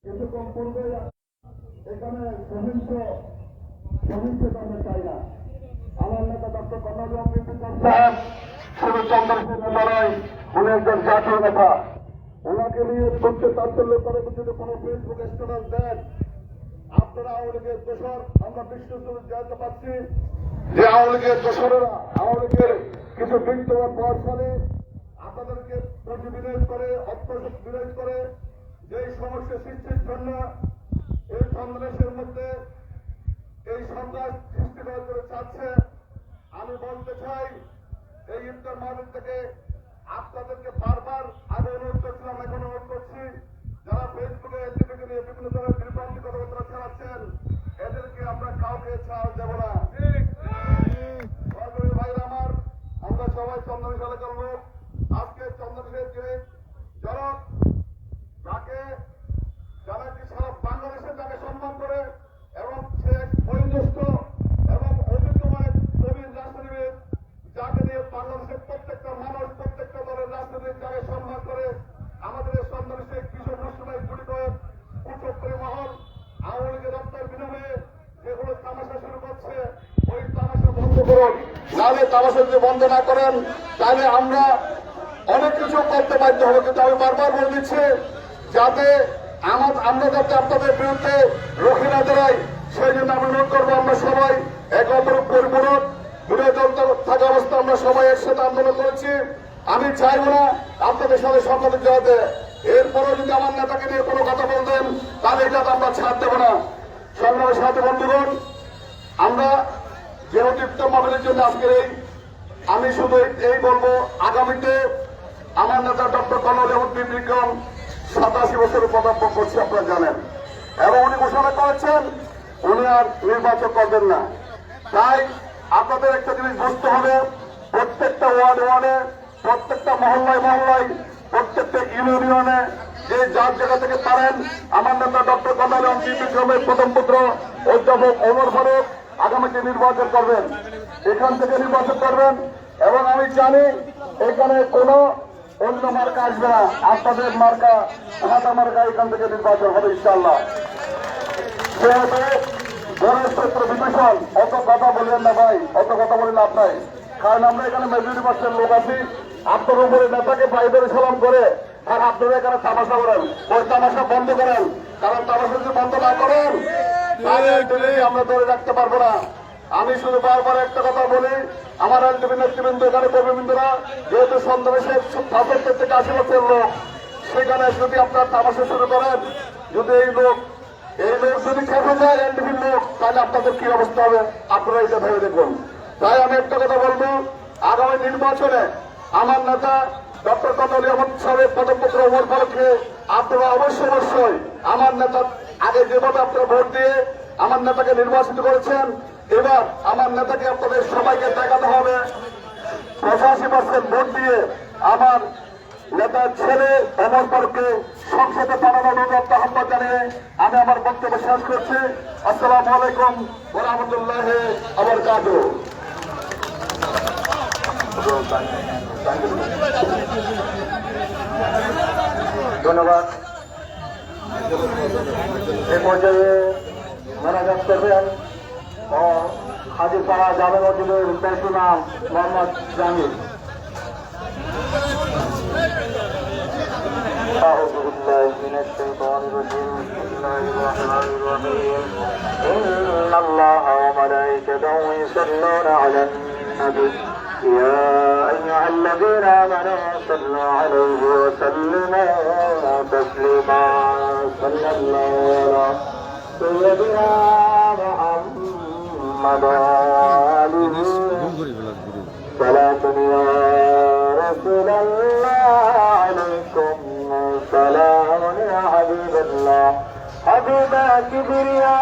কিছুক্ষণ পূর্বে এখানে সহিংসতা আমরা চাই না। আমার নেতা ডক্টর কর্নেল সাহেব শুধু চন্দ্রশেখর নেতা নয়, উনি একজন জাতীয় নেতা। ওনাকে নিয়ে তুচ্ছ তাচ্ছল্য করে যদি কোনো ফেসবুক স্ট্যাটাস দেন, আপনারা আওয়ামী লীগের দোষর আমরা বিশ্বজুড়ে জানতে পারছি যে আওয়ামী লীগের দোষরেরা আওয়ামী লীগের কিছু বিদ্যমান প্রভাবশালী আপনাদেরকে পুঁজি বিনিয়োগ করে অর্থ বিনিয়োগ করে যেই সমস্যা সৃষ্টির জন্য এই বাংলাদেশের মধ্যে এই সন্ত্রাস সৃষ্টি করে চাচ্ছে। আমি বলতে চাই এই ইফতার মাহফিল থেকে আপনাদেরকে বারবার আগে অনুরোধ করছিলাম, এখন অনুরোধ করছি, যারা ফেসবুকে এলজিবিকে নিয়ে বিভিন্ন ধরনের বিভ্রান্তি কথাবার্তা ছড়াচ্ছেন এদেরকে আমরা কাউকে ছাড় দেব না। সরকারি ভাইরা আমার, আমরা সবাই চন্দন এলাকার লোক। আজকে চন্দনের যে জনক যাকে যারা কি সারা বাংলাদেশে তাকে সম্মান করে এবং সে বয়োজ্যেষ্ঠ এবং অভিজ্ঞমান প্রবীণ রাজনীতিবিদ, যাকে দিয়ে বাংলাদেশের প্রত্যেকটা মানুষ প্রত্যেকটা দলের রাজনীতিবিদ যাকে সম্মান করে আমাদের এই সন্ন্যাসী কিশোর মুসলিমাই গুলি করে কুচক্রী মহল আওয়ামী লীগের রক্তের বিনিময়ে যেগুলো তামাশা শুরু করছে ওই তামাশা বন্ধ করুন। নাহলে তামাশা যদি বন্ধ না করেন তাহলে আমরা অনেক কিছু করতে বাধ্য হবে। কিন্তু আমি বারবার বলে দিচ্ছি যাতে আমরা যাতে আপনাদের বিরুদ্ধে রক্ষী না দাঁড়াই, সেই জন্য আমি অনুরোধ করবো আমরা সবাই এক অপর পরিপূরক বিরোধী থাকা অবস্থা আমরা সবাই একসাথে আন্দোলন করেছি। আমি চাইবো না আপনাদের সাথে সংঘাতে যাওয়াতে। এরপরেও যদি আমার নেতাকে নিয়ে কোনো কথা বলতেন তাহলে এটা আমরা ছাড় দেবো না। সংগ্রামের সাথে বন্ধুগণ, আমরা যেহেতু ইফতার মাহফিলের জন্য আজকের আমি শুধু এই বলবো, আগামীতে আমার নেতা ডক্টর কর্নেল আহমদ বিক্রম 87 বছরের পদার্পণ করছে আপনারা জানেন, এবং উনি ঘোষণা করেছেন উনি আর নির্বাচন করবেন না। তাই আপনাদের একটা জিনিস বুঝতে হবে, প্রত্যেকটা ওয়ার্ডে প্রত্যেকটা মহল্লায় প্রত্যেকটা ইউনিয়নে যে যার জায়গা থেকে পারেন আমার নেতা ডক্টর কর্নেল আহমদ বিক্রমের প্রথম পুত্র অধ্যাপক ওমর ফারুক আগামীতে নির্বাচন করবেন, এখান থেকে নির্বাচন করবেন। এবং আমি জানি এখানে কোনো অন্য মার্কা আসবে না, আপনাদের মার্কা হাতা মার্কা এখান থেকে নির্বাচন হবে ইনশাআল্লাহ। সেহেতু গণেশ চৈত্র বিভীষণ অত কথা বললেন না ভাই, অত কথা বলে লাভ নাই। কারণ আমরা এখানে মেজরিটি পার্সেন্ট লোক আছি, আপনার উপরে নেতাকে পায়ে ধরে সালাম করে আর আপনারা এখানে তামাশা করেন, ওই তামাশা বন্ধ করেন। কারণ তামাশা যদি বন্ধ না করেন তাহলে আমরা ধরে রাখতে পারবো না। আমি শুধু বারবার একটা কথা বলি, আমার এলজিবি নেতৃবৃন্দ এখানে কর্মীবৃন্দরা যেহেতু সন্ত্রাসের ৭৭ থেকে ৮০ বছরের লোক, সেখানে যদি আপনার তামাশা শুরু করেন, যদি এই লোক যদি খেপে যায় এলজিবির লোক, তাহলে আপনাদের কি অবস্থা হবে আপনারা এটা ভেবে দেখুন। তাই আমি একটা কথা বলবো, আগামী নির্বাচনে আমার নেতা ডক্টর কর্নেল আহমদ সাহেবের প্রথম পুত্র ওমর ফারুককে আপনারা অবশ্যই আমার নেতা আগে যেভাবে আপনারা ভোট দিয়ে আমার নেতাকে নির্বাচিত করেছেন, এবার আমার নেতাকে আপনাদের সবাইকে দেখাতে হবে ৮৫% ভোট দিয়ে আমার নেতার ছেলে ওমর ফারুককে সংসদে পাঠানোর অনুরোধ আহ্বান জানিয়ে আমি আমার বক্তব্য শেষ করছি। আসসালামু আলাইকুম ওয়া রাহমাতুল্লাহি ওয়া বারাকাতুহু। ধন্যবাদ। এ পর্যায়ে মোনাজাত করবেন ও হাজিপাড়া জামে মসজিদের ইমাম মোহাম্মদ জামিল। أعوذ بالله من الشيطان الرجيم. بسم الله الرحمن الرحيم. إن الله وملائكته يصلون على النبي يا أيها الذين آمنوا صلوا عليه وسلموا تسليما. صلى الله على سيدنا محمد وآله صلاة يا رسول الله عليكم سلام يا حبيب الله حبيب كبرياء.